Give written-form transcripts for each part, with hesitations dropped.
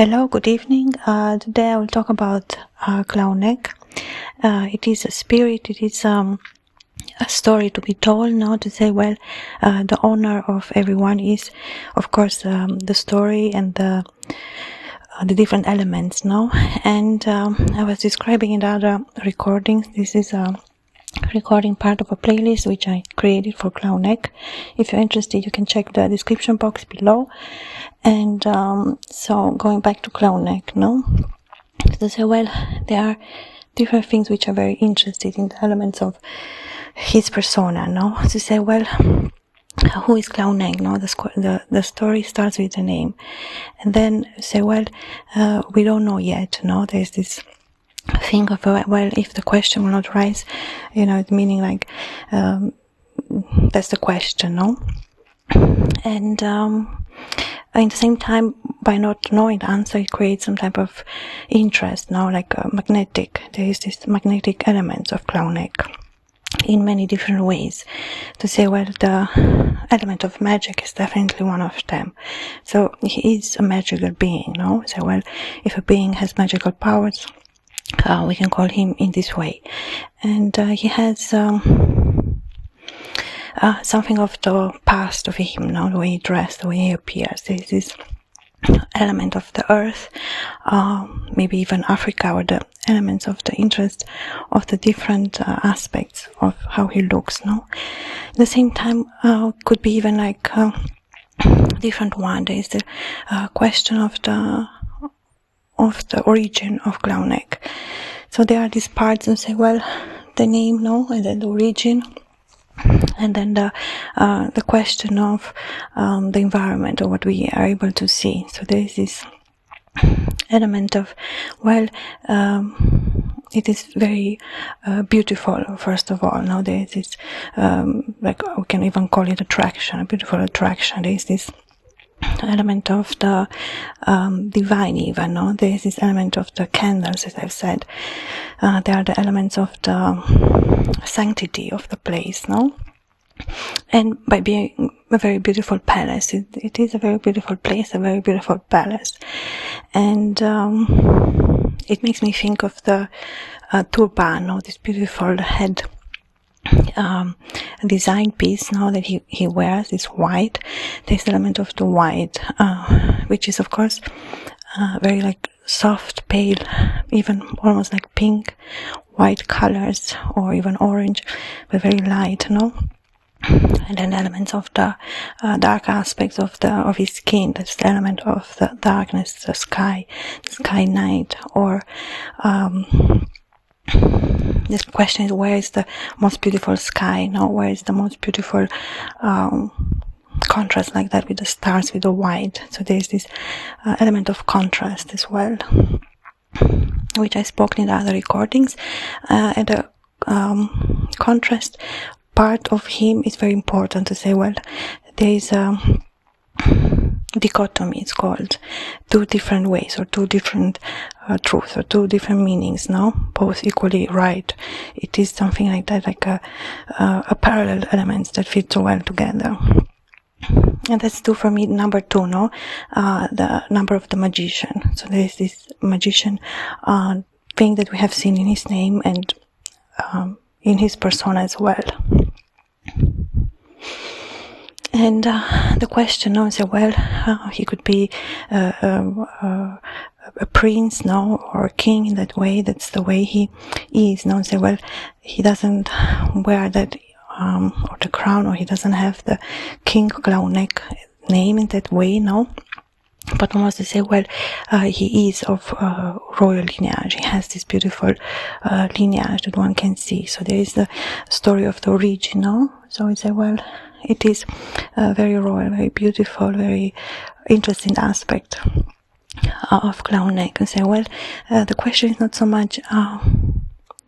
Hello, good evening. Today I will talk about Clauneck. It is a spirit, it is a story to be told, now to say, well, the honor of everyone is, of course, the story and the different elements, no? And I was describing in the other recordings, this is a recording part of a playlist which I created for Clauneck. If you're interested, you can check the description box below. And so going back to Clauneck, no? To say, well, there are different things which are very interested in the elements of his persona, no? To say, well, who is Clauneck, no? The story starts with the name. And then say, well, we don't know yet, no? There's this thing of, well, if the question will not rise, it's meaning like, that's the question, no? And at the same time, by not knowing the answer, it creates some type of interest, no? Like magnetic. There is this magnetic element of Clauneck in many different ways. To say, well, the element of magic is definitely one of them. So he is a magical being, no? So, well, if a being has magical powers, we can call him in this way. And he has something of the past of him, now the way he dressed, the way he appears. There is this element of the earth, maybe even Africa, or the elements of the interest of the different aspects of how he looks, no? At the same time, could be even like different one. There is the question of the origin of Clauneck. So there are these parts and say, well, the name, no, and then the origin, and then the question of the environment, or what we are able to see. So there is this element of, well, it is very beautiful, first of all. Now there is this, like we can even call it attraction, a beautiful attraction. There is this element of the divine even, no? There is this element of the candles, as I've said. There are the elements of the sanctity of the place, no? And by being a very beautiful palace, it is a very beautiful place, a very beautiful palace. And it makes me think of the turban, no? This beautiful head design piece now that he wears is white. There's the element of the white, which is of course very like soft, pale, even almost like pink, white colors, or even orange, but very light, no? And then elements of the dark aspects of his skin. That's the element of the darkness, the sky night, or this question is, where is the most beautiful sky? No, where is the most beautiful contrast like that with the stars, with the white? So there's this element of contrast as well, which I spoke in the other recordings. And the contrast part of him is very important to say, well, there is a dichotomy, it's called, two different ways, or two different truths, or two different meanings, no? Both equally right. It is something like that, like a parallel elements that fit so well together. And that's two for me, number two, no? The number of the magician. So there is this magician thing that we have seen in his name and in his persona as well. And the question, no, is, well, he could be a prince, no, or a king in that way. That's the way he is, no. Say, well, he doesn't wear that or the crown, or he doesn't have the King Clauneck name in that way, no. But almost to say, well, he is of royal lineage. He has this beautiful lineage that one can see. So there is the story of the original. So we say, well, it is very royal, very beautiful, very interesting aspect of Clauneck. And say, well, the question is not so much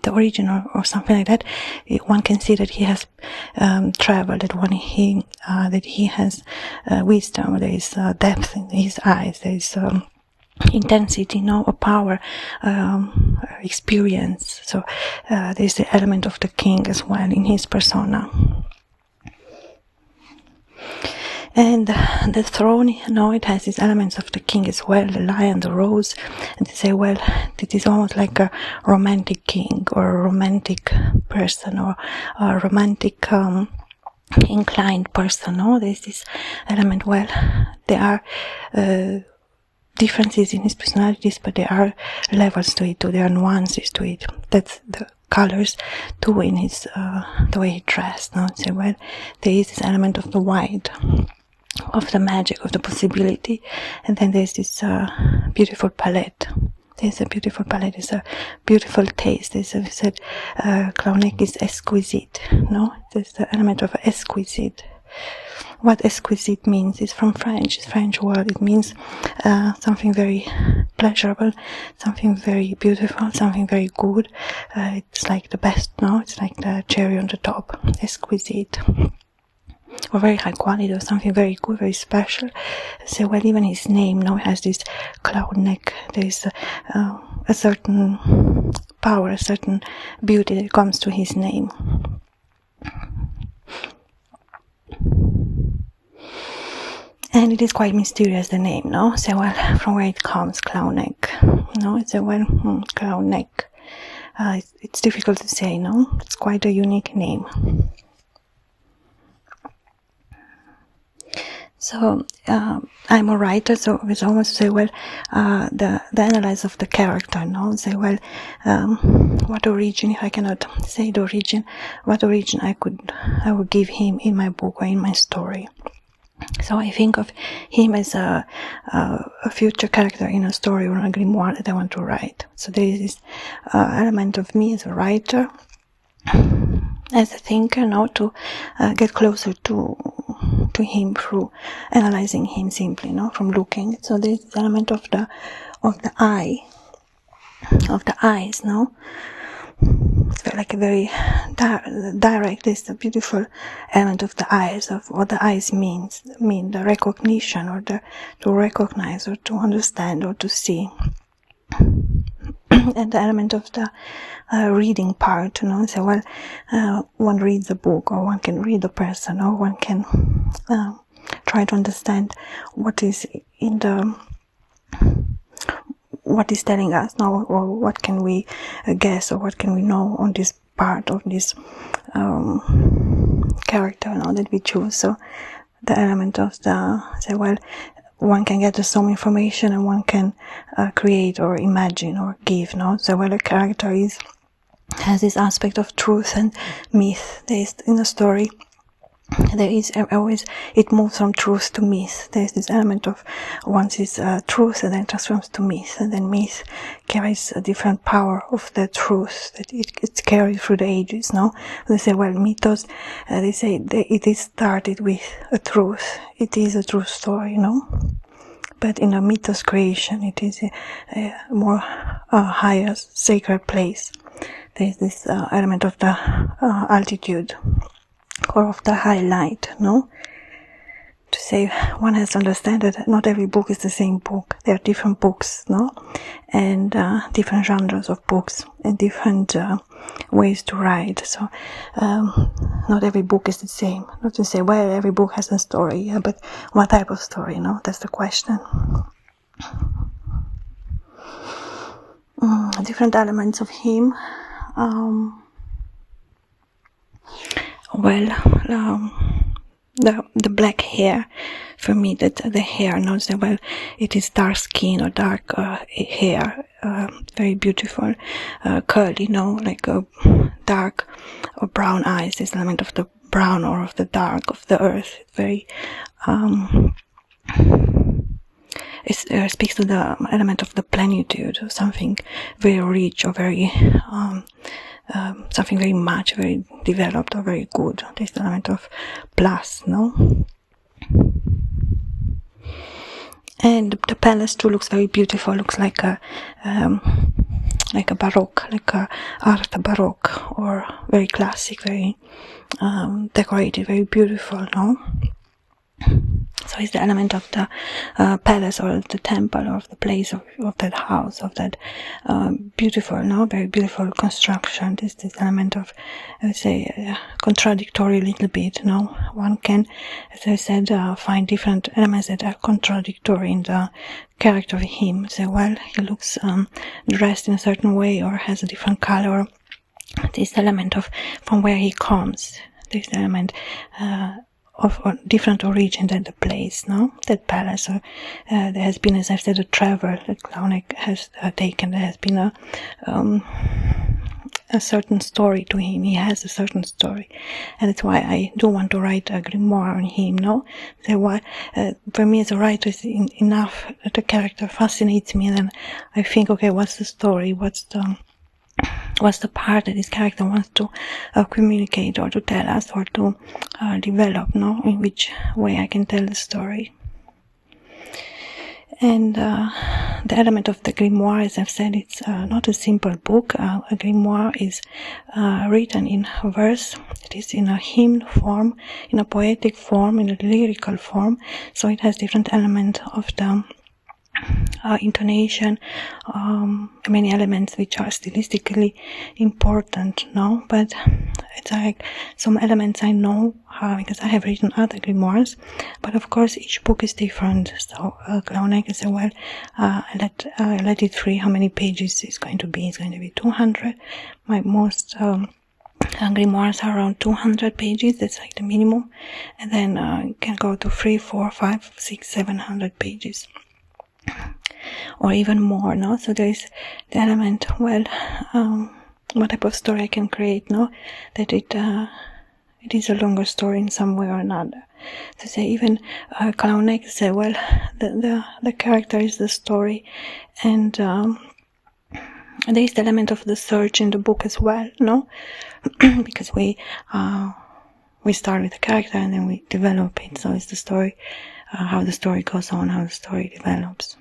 the origin or something like that. One can see that he has traveled, that he has wisdom. There is depth in his eyes. There is intensity, no, a power, experience. So there is the element of the king as well in his persona. And the throne, it has these elements of the king as well, the lion, the rose. And they say, well, it is almost like a romantic king or a romantic person or a romantic inclined person. There's this element. Well, there are differences in his personalities, but there are levels to it too. There are nuances to it. That's the colors too in his the way he dressed. So, well, there is this element of the white, of the magic, of the possibility, and then there's this beautiful palette. There's a beautiful palette. There's a beautiful taste. There's we said Clauneck is exquisite. There's the element of exquisite. What exquisite means is from French. It's French word. It means something very pleasurable, something very beautiful, something very good. It's like the best. It's like the cherry on the top. Exquisite. Or very high quality, or something very good, very special. So, well, even his name has this Clauneck. There is a certain power, a certain beauty that comes to his name. And it is quite mysterious, the name, So, well, from where it comes, Clauneck. It's a, well, Clauneck. It's difficult to say, It's quite a unique name. So, I'm a writer, so it's almost say, well, the analysis of the character, Say, well, what origin, if I cannot say the origin, what origin I would give him in my book or in my story. So I think of him as a future character in a story or a grimoire that I want to write. So there is this element of me as a writer, as a thinker, to get closer to him through analyzing him simply, from looking. So there is this element of the eye, of the eyes, It's like a very direct. It's a beautiful element of the eyes, of what the eyes mean the recognition, or to recognize, or to understand, or to see. And the element of the reading part, So, well, one reads a book, or one can read a person, or one can try to understand what is in what is telling us now, or what can we guess, or what can we know on this part of this character that we choose. So the element of well, one can get some information, and one can create or imagine or give. So well, a character has this aspect of truth and myth. There is in a story. There is always, it moves from truth to myth. There's this element of once it's truth, and then transforms to myth, and then myth carries a different power of the truth that it's carried through the ages. They say, well, mythos, they say it is started with a truth. It is a true story, But in a mythos creation, it is a more higher sacred place. There's this element of the altitude, or of the highlight, To say, one has to understand that not every book is the same book. There are different books, And different genres of books, and different ways to write. So, not every book is the same. Not to say, well, every book has a story, but what type of story, That's the question. Different elements of him. Well, the black hair, for me, that the hair, well, it is dark skin or dark hair, very beautiful, curly, like a dark or brown eyes. This element of the brown or of the dark of the earth, very. It speaks to the element of the plenitude, of something very rich, or very. Something very much, very developed, or very good. There's the element of plus, And the palace too looks very beautiful. Looks like a baroque, like a art baroque, or very classic, very decorated, very beautiful. So it's the element of the palace or the temple or the place of that house, of that beautiful, very beautiful construction. This element of, I would say, contradictory a little bit. One can, as I said, find different elements that are contradictory in the character of him. Say, well, he looks dressed in a certain way or has a different color. This element of from where he comes. This element of a different origin than the place, that palace. So, there has been, as I've said, a travel that Clauneck has taken. There has been a certain story to him. He has a certain story, and that's why I do want to write a grimoire on him. So why, for me as a writer, is enough that the character fascinates me, and then I think, okay, what's the story? What's the part that this character wants to communicate or to tell us or to develop, in which way I can tell the story. And the element of the grimoire, as I've said, it's not a simple book. A grimoire is written in verse. It is in a hymn form, in a poetic form, in a lyrical form. So it has different elements of the intonation, many elements which are stylistically important, but it's like some elements I know because I have written other grimoires, but of course each book is different. So Clauneck said, well, I let it free. How many pages is going to be? It's going to be 200. My most grimoires are around 200 pages. That's like the minimum, and then it can go to 3, 4, 5, 6, 700 pages. Or even more, So there is the element, what type of story I can create, that it is a longer story in some way or another. So say even Clauneck say, well, the character is the story, and there is the element of the search in the book as well, because we start with the character and then we develop it. So it's the story, how the story goes on, how the story develops.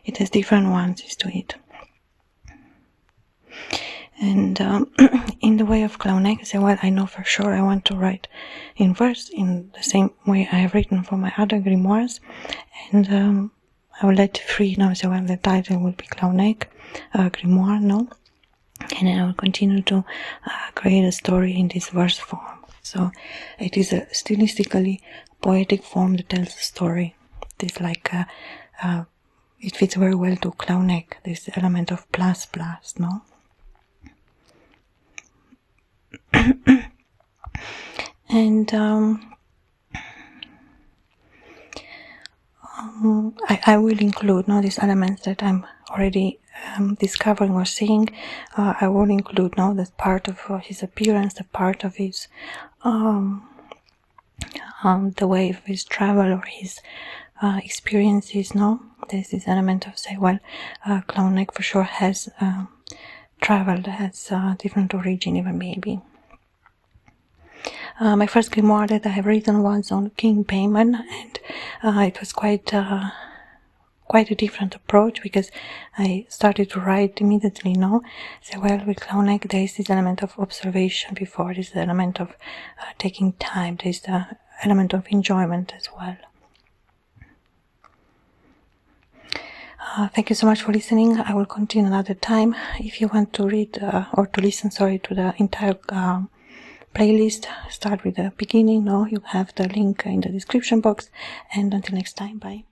It has different nuances to it. And in the way of Clauneck, I say, well, I know for sure I want to write in verse in the same way I have written for my other grimoires. And I will let it free now, so the title will be Clauneck Grimoire, and then I will continue to create a story in this verse form. So it is a stylistically poetic form that tells a story. It is like it fits very well to Clauneck, this element of plus, And I will include these elements that I'm already discovering or seeing. I will include that part of his appearance, the part of his the way of his travel or his experiences. There's this element of say, well, Clauneck for sure has traveled, has different origin even maybe. My first grimoire that I have written was on King Payman, and it was quite a different approach, because I started to write immediately. So well, with Clauneck there is this element of observation before, this element of taking time, there is the element of enjoyment as well. Thank you so much for listening. I will continue another time. If you want to read or to listen, to the entire playlist, start with the beginning. You have the link in the description box. And until next time, bye.